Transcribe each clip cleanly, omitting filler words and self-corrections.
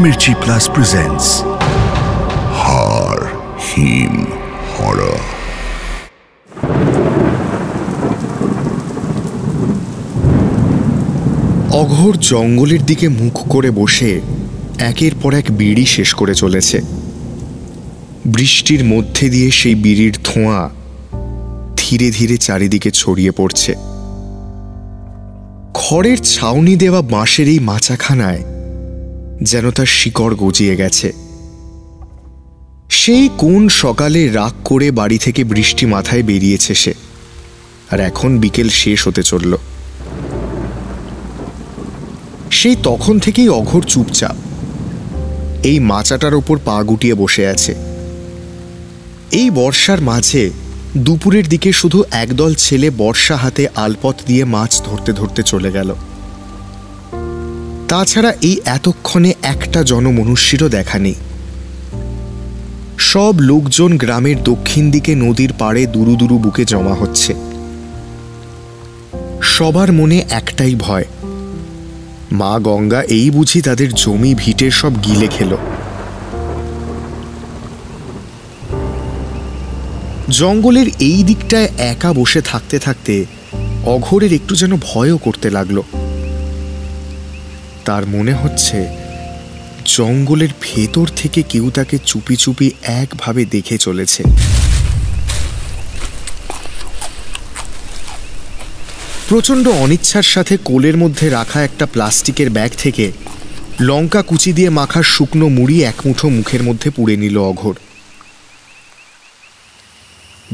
Mirchi Plus presents Har Him Horror. অঘোর জঙ্গলের দিকে মুখ করে বসে একের পর এক বিড়ি শেষ করে চলেছে। বৃষ্টির মধ্যে দিয়ে সেই বিড়ির ধোঁয়া ধীরে ধীরে চারিদিকে ছড়িয়ে পড়ছে। খড়ের ছাউনি দেওয়া বাঁশের এই মাচাখানায় যেন তার শিকড় গজিয়ে গেছে। সেই কোন সকালে রাগ করে বাড়ি থেকে বৃষ্টি মাথায় বেরিয়েছে সে, আর এখন বিকেল শেষ হতে চলল। সেই তখন থেকেই অঘোর চুপচাপ এই মাচাটার ওপর পা গুটিয়ে বসে আছে। এই বর্ষার মাঝে দুপুরের দিকে শুধু একদল ছেলে বর্ষা হাতে আলপথ দিয়ে মাছ ধরতে ধরতে চলে গেল। তাছাড়া এই এতক্ষণে একটা জনমনুষ্যেরও দেখা নেই। সব লোকজন গ্রামের দক্ষিণ দিকে নদীর পাড়ে দুরু দুরু বুকে জমা হচ্ছে। সবার মনে একটাই ভয়, মা গঙ্গা এই বুঝি তাদের জমি ভিটে সব গিলে খেল। জঙ্গলের এই দিকটায় একা বসে থাকতে থাকতে অঘোরের একটু যেন ভয়ও করতে লাগলো। তার মনে হচ্ছে জঙ্গলের ভেতর থেকে কেউ তাকে চুপি চুপি একভাবে দেখে চলেছে। প্রচণ্ড অনিচ্ছার সাথে কোলের মধ্যে রাখা একটা প্লাস্টিকের ব্যাগ থেকে লঙ্কা কুচি দিয়ে মাখা শুকনো মুড়ি এক মুঠো মুখের মধ্যে পুড়ে নিল অঘোর।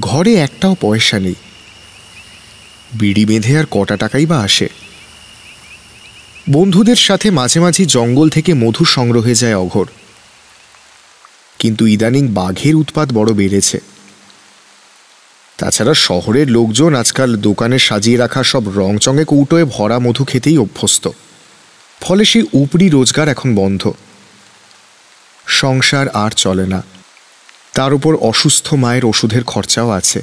ঘরে একটাও পয়সা নেই। বিড়ি বেঁধে আর কটা টাকাই বা আসে। বন্ধুদের সাথে মাঝে মাঝে জঙ্গল থেকে মধু সংগ্রহে যায় অঘোর, কিন্তু ইদানিং বাঘের উৎপাত বড় বেড়েছে। তাছাড়া শহরের লোকজন আজকাল দোকানে সাজিয়ে রাখা সব রংচঙে কৌটোয় ভরা মধু খেতেই অভ্যস্ত। ফলে সেই উপরি রোজগার এখন বন্ধ। সংসার আর চলে না। তার উপর অসুস্থ মায়ের ওষুধের খরচাও আছে।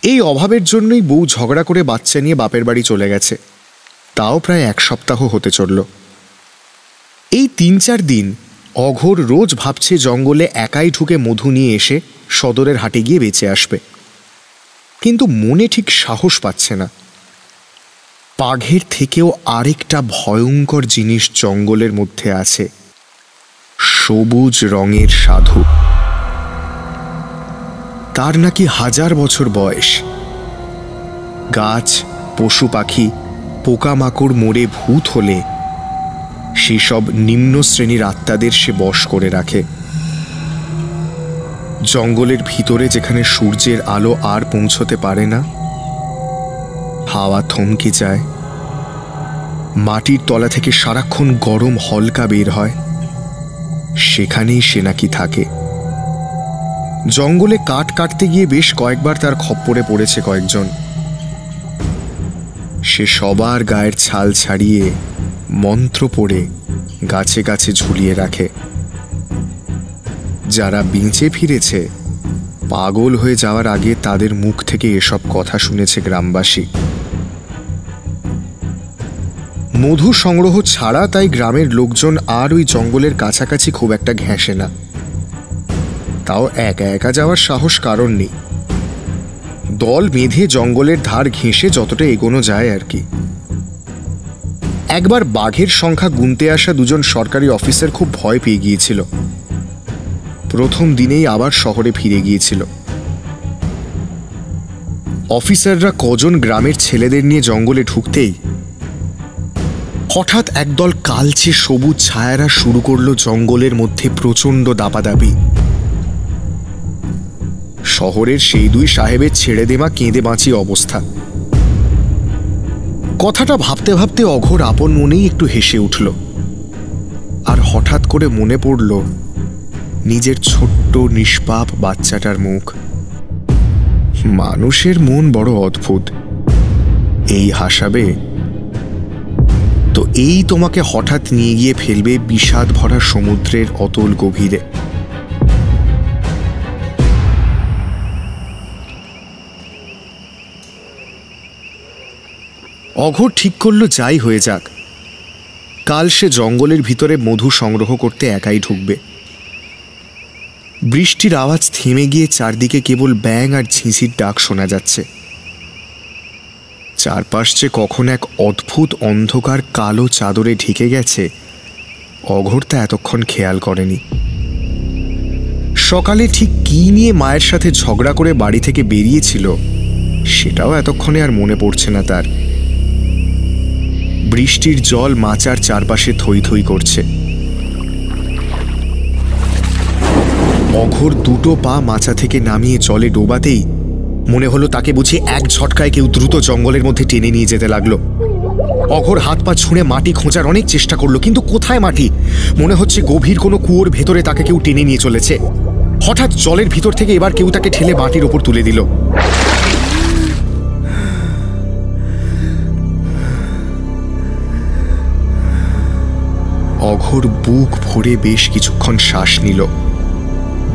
এই অভাবের জন্যই বউ ঝগড়া করে বাচ্চা নিয়ে বাপের বাড়ি চলে গেছে। তাও প্রায় এক সপ্তাহ হতে চলল। এই ৩-৪ দিন অঘোর রোজ ভাবছে জঙ্গলে একাই ঢুকে মধু নিয়ে এসে সদরের হাটে গিয়ে বেচে আসবে, কিন্তু মনে ঠিক সাহস পাচ্ছে না। বাঘের থেকেও আরেকটা ভয়ঙ্কর জিনিস জঙ্গলের মধ্যে আছে, সবুজ রঙের সাধু। তার নাকি 1000 বছর বয়স। গাছ, পশু পাখি, পোকামাকড় মরে ভূত হলে সেসব নিম্ন শ্রেণীর আত্মাদের সে বশ করে রাখে। জঙ্গলের ভিতরে যেখানে সূর্যের আলো আর পৌঁছতে পারে না, হাওয়া থমকে যায়, মাটির তলা থেকে সারাক্ষণ গরম হলকা বের হয়, সেখানেই সে নাকি থাকে। জঙ্গলে কাঠ কাটতে গিয়ে বেশ কয়েকবার তার খপ্পরে পড়েছে কয়েকজন। সে সবার গায়ের ছাল ছাড়িয়ে মন্ত্র পড়ে গাছে গাছে ঝুলিয়ে রাখে। যারা বেঁচে ফিরেছে পাগল হয়ে যাওয়ার আগে তাদের মুখ থেকে এসব কথা শুনেছে গ্রামবাসী। মধু সংগ্রহ ছাড়া তাই গ্রামের লোকজন আর ওই জঙ্গলের কাছাকাছি খুব একটা ঘেঁষে না। তাও একা একা যাওয়ার সাহস কারণ নেই। দল বেঁধে জঙ্গলের ধার ঘেঁষে যতটা এগোনো যায় আর কি। একবার বাঘের সংখ্যা গুনতে আসা 2জন সরকারি অফিসার খুব ভয় পেয়ে গিয়েছিল। প্রথম দিনেই আবার শহরে ফিরে গিয়েছিল। অফিসাররা কজন গ্রামের ছেলেদের নিয়ে জঙ্গলে ঢুকতেই হঠাৎ একদল কালচে সবুজ ছায়ারা শুরু করলো জঙ্গলের মধ্যে প্রচণ্ড দাপাদাপি। শহরের সেই 2 সাহেবের ছেড়ে দেওয়া কেঁদে বাঁচি অবস্থা। কথাটা ভাবতে ভাবতে অঘোর আপন মনেই একটু হেসে উঠল। আর হঠাৎ করে মনে পড়ল নিজের ছোট্ট নিষ্পাপ বাচ্চাটার মুখ। মানুষের মন বড় অদ্ভুত। এই হাসাবে তো এই তোমাকে হঠাৎ নিয়ে গিয়ে ফেলবে বিষাদ ভরা সমুদ্রের অতল গভীরে। অঘোর ঠিক করল যাই হয়ে যাক, কাল সে জঙ্গলের ভিতরে মধু সংগ্রহ করতে একাই ঢুকবে। বৃষ্টির আওয়াজ থেমে গিয়ে চারদিকে কেবল ব্যাঙ আর ঝিঁঝির ডাক শোনা যাচ্ছে। চারপাশ যে কখন এক অদ্ভুত অন্ধকার কালো চাদরে ঢেকে গেছে অঘোর তা এতক্ষণ খেয়াল করেনি। সকালে ঠিক কী নিয়ে মায়ের সাথে ঝগড়া করে বাড়ি থেকে বেরিয়েছিল সেটাও এতক্ষণে আর মনে পড়ছে না তার। বৃষ্টির জল মাচার চারপাশে থই থই করছে। অঘোর দুটো পা মাচা থেকে নামিয়ে জলে ডোবাতেই মনে হলো তাকে বুঝি এক ঝটকায় কেউ দ্রুত জঙ্গলের মধ্যে টেনে নিয়ে যেতে লাগলো। অঘোর হাত পা ছুঁড়ে মাটি খোঁজার অনেক চেষ্টা করলো, কিন্তু কোথায় মাটি? মনে হচ্ছে গভীর কোনো কুয়োর ভেতরে তাকে কেউ টেনে নিয়ে চলেছে। হঠাৎ জলের ভিতর থেকে এবার কেউ তাকে ঠেলে মাটির ওপর তুলে দিল। অঘোর বুক ভরে বেশ কিছুক্ষণ শ্বাস নিল।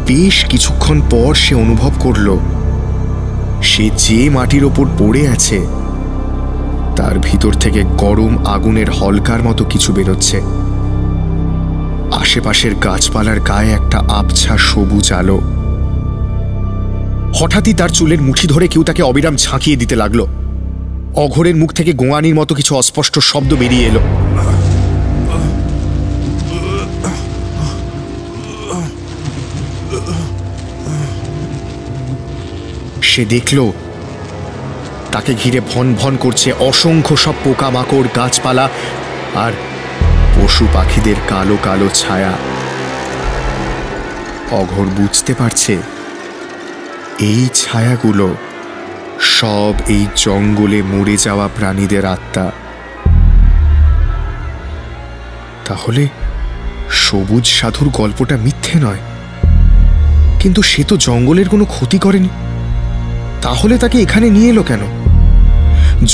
বেশ কিছুক্ষণ পর সে অনুভব করল সে যে মাটির ওপর পড়ে আছে তার ভিতর থেকে গরম আগুনের হলকার মতো কিছু বেরোচ্ছে। আশেপাশের গাছপালার গায়ে একটা আবছা সবুজ আলো। হঠাৎই তার চুলের মুঠি ধরে কেউ তাকে অবিরাম ঝাঁকিয়ে দিতে লাগলো। অঘোরের মুখ থেকে গোঙানির মতো কিছু অস্পষ্ট শব্দ বেরিয়ে এলো। সে দেখল তাকে ঘিরে ভন ভন করছে অসংখ্য সব পোকামাকড়, গাছপালা আর পশু পাখিদের কালো কালো ছায়া। অঘোর বুঝতে পারছে এই ছায়াগুলো সব এই জঙ্গলে মরে যাওয়া প্রাণীদের আত্মা। তাহলে সবুজ সাধুর গল্পটা মিথ্যে নয়। কিন্তু সে তো জঙ্গলের কোনো ক্ষতি করেনি, তাহলে তাকে এখানে নিয়ে এলো কেন?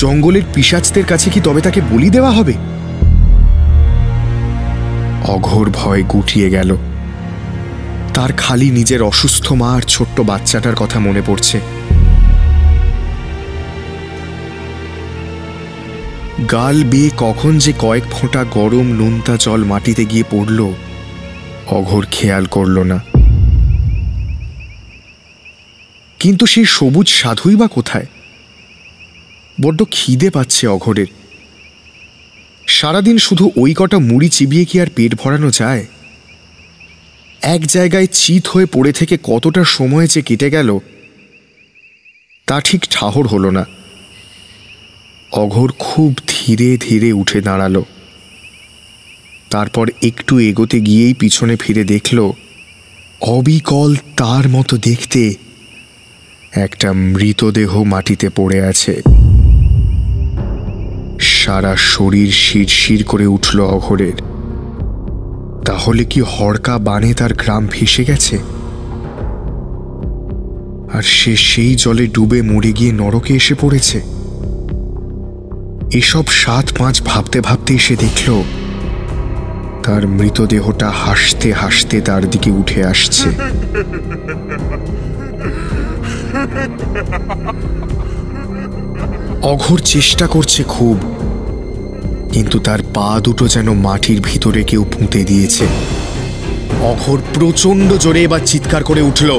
জঙ্গলের পিশাচদের কাছে কি তবে তাকে বলি দেওয়া হবে? অঘোর ভয় গুটিয়ে গেল। তার খালি নিজের অসুস্থ মা আর ছোট্ট বাচ্চাটার কথা মনে পড়ছে। গাল বেয়ে কখন যে কয়েক ফোঁটা গরম নোনতা জল মাটিতে গিয়ে পড়ল অঘোর খেয়াল করল না। কিন্তু সেই সবুজ সাধুই বা কোথায়? বড্ড খিদে পাচ্ছে অঘোরের। সারাদিন শুধু ওই কটা মুড়ি চিবিয়ে কি আর পেট ভরানো যায়? এক জায়গায় চিত হয়ে পড়ে থেকে কতটা সময় যে কেটে গেল তা ঠিক ঠাহর হলো না। অঘোর খুব ধীরে ধীরে উঠে দাঁড়ালো। তারপর একটু এগোতে গিয়েই পিছনে ফিরে দেখল অবিকল তার মতো দেখতে একটা মৃতদেহ মাটিতে পড়ে আছে। সারা শরীর শিরশির করে উঠল অঘোরের। তাহলে কি হড়কা বানে তার গ্রাম ভেসে গেছে আর সে সেই জলে ডুবে মরে গিয়ে নরকে এসে পড়েছে? এসব ৭-৫ ভাবতে ভাবতে এসে দেখল তার মৃতদেহটা হাসতে হাসতে তার দিকে উঠে আসছে। অঘোর চেষ্টা করছে খুব, কিন্তু তার পা দুটো যেন মাটির ভিতরে কেউ পুঁতে দিয়েছে। অঘোর প্রচন্ড জোরে এবার চিৎকার করে উঠল,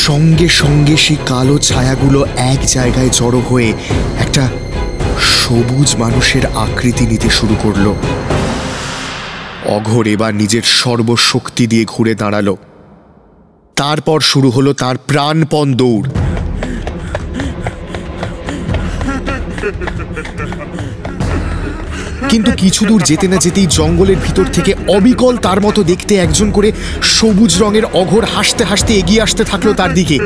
সঙ্গে সঙ্গে সেই কালো ছায়াগুলো এক জায়গায় জড়ো হয়ে একটা সবুজ মানুষের আকৃতি নিতে শুরু করল। অঘোর এবার নিজের সর্বশক্তি দিয়ে ঘুরে দাঁড়ালো। তারপর শুরু হলো তার প্রাণপণ দৌড়। কিন্তু কিছু দূর যেতে না যেতেই জঙ্গলের ভিতর থেকে অবিকল তার মতো দেখতে একজন করে সবুজ রঙের অঘোর হাসতে হাসতে এগিয়ে আসতে থাকলো তার দিকে।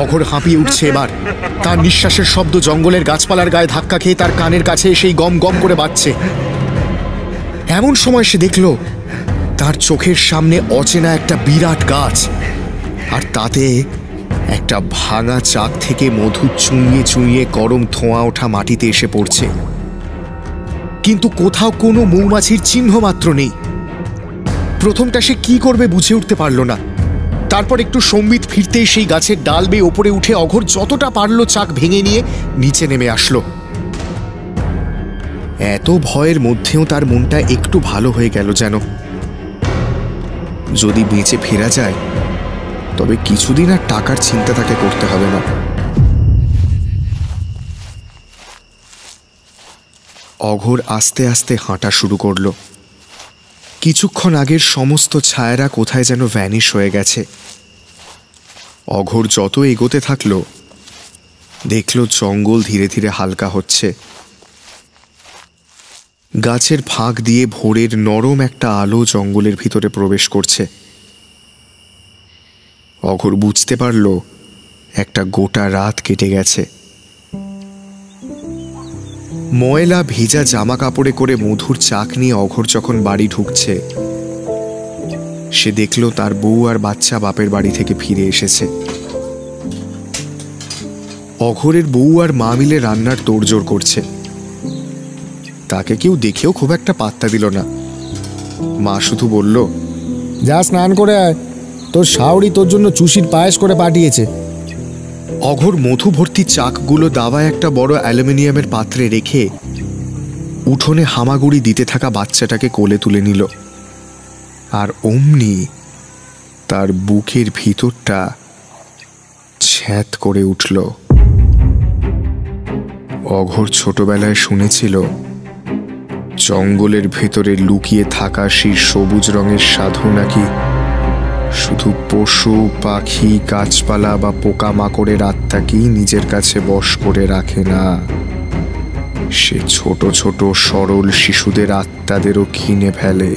অঘোর হাঁপিয়ে উঠছে এবার। তার নিঃশ্বাসের শব্দ জঙ্গলের গাছপালার গায়ে ধাক্কা খেয়ে তার কানের কাছে সেই গম গম করে বাজছে। এমন সময় সে দেখল তার চোখের সামনে অচেনা একটা বিরাট গাছ, আর তাতে একটা ভাঙা চাক থেকে মধু চুইয়ে চুইয়ে গরম ধোঁয়া ওঠা মাটিতে এসে পড়ছে। কিন্তু কোথাও কোনো মৌমাছির চিহ্ন মাত্র নেই। প্রথমটা সে কি করবে বুঝে উঠতে পারল না। তারপর একটু সম্বিত ফিরতেই সেই গাছের ডাল বেয়ে ওপরে উঠে অঘোর যতটা পারল চাক ভেঙে নিয়ে নিচে নেমে আসলো। এত ভয়ের মধ্যেও তার মনটা একটু ভালো হয়ে গেল যেন। যদি বেঁচে ফেরা যায় তবে কিছুদিন আর টাকার চিন্তা তাকে করতে হবে না। অঘোর আস্তে আস্তে হাঁটা শুরু করলো। কিছুক্ষণ আগের সমস্ত ছায়ারা কোথায় যেন ভ্যানিশ হয়ে গেছে। অঘোর যত এগোতে থাকলো দেখল জঙ্গল ধীরে ধীরে হালকা হচ্ছে। গাছের ফাঁক দিয়ে ভোরের নরম একটা আলো জঙ্গলের ভিতরে প্রবেশ করছে। অঘোর বুঝতে পারল একটা গোটা রাত কেটে গেছে। ময়লা ভেজা জামা কাপড়ে করে মধুর চাক নিয়ে অঘোর যখন বাড়ি ঢুকছে সে দেখল তার বউ আর বাচ্চা বাপের বাড়ি থেকে ফিরে এসেছে। অঘোরের বউ আর মা মিলে রান্নার তোড়জোড় করছে। তাকে কেউ দেখেও খুব একটা পাত্তা দিল না। মা শুধু বলল, যা স্নান করে আয়, তোর শাওড়ি তোর জন্য চুষির পায়েস করে পাঠিয়েছে। অঘোর মধু ভর্তি চাকগুলো দাওয়ায় একটা বড় অ্যালুমিনিয়ামের পাত্রে রেখে উঠোনে হামাগুড়ি দিতে থাকা বাচ্চাটাকে কোলে তুলে নিল। আর অমনি তার বুকের ভিতরটা ছ্যাঁত করে উঠল। অঘোর ছোটবেলায় শুনেছিল জঙ্গলের ভেতরে লুকিয়ে থাকা সেই সবুজ রঙের সাধু নাকি শুধু পশু পাখি গাছপালা বা পোকামাকড়ের আত্মাকেই নিজের কাছে বশ করে রাখে না, সে ছোট ছোট সরল শিশুদের আত্মাদেরও কিনে ফেলে।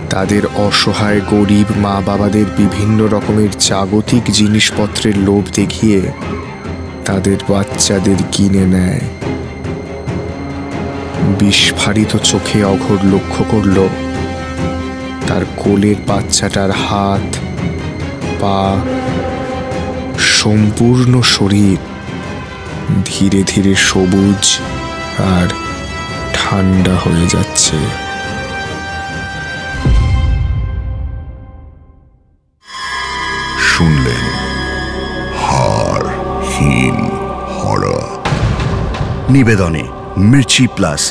তাদের অসহায় গরিব মা বাবাদের বিভিন্ন রকমের জাগতিক জিনিসপত্রের লোভ দেখিয়ে তাদের বাচ্চাদের কিনে নেয়। বিস্ফারিত চোখে অঘোর লক্ষ্য করল তার কোলের বাচ্চাটার হাত পা সম্পূর্ণ শরীর ধীরে ধীরে সবুজ আর ঠান্ডা হয়ে যাচ্ছে। শুনলেন হাড়হীন হরর, নিবেদনে মির্চি প্লাস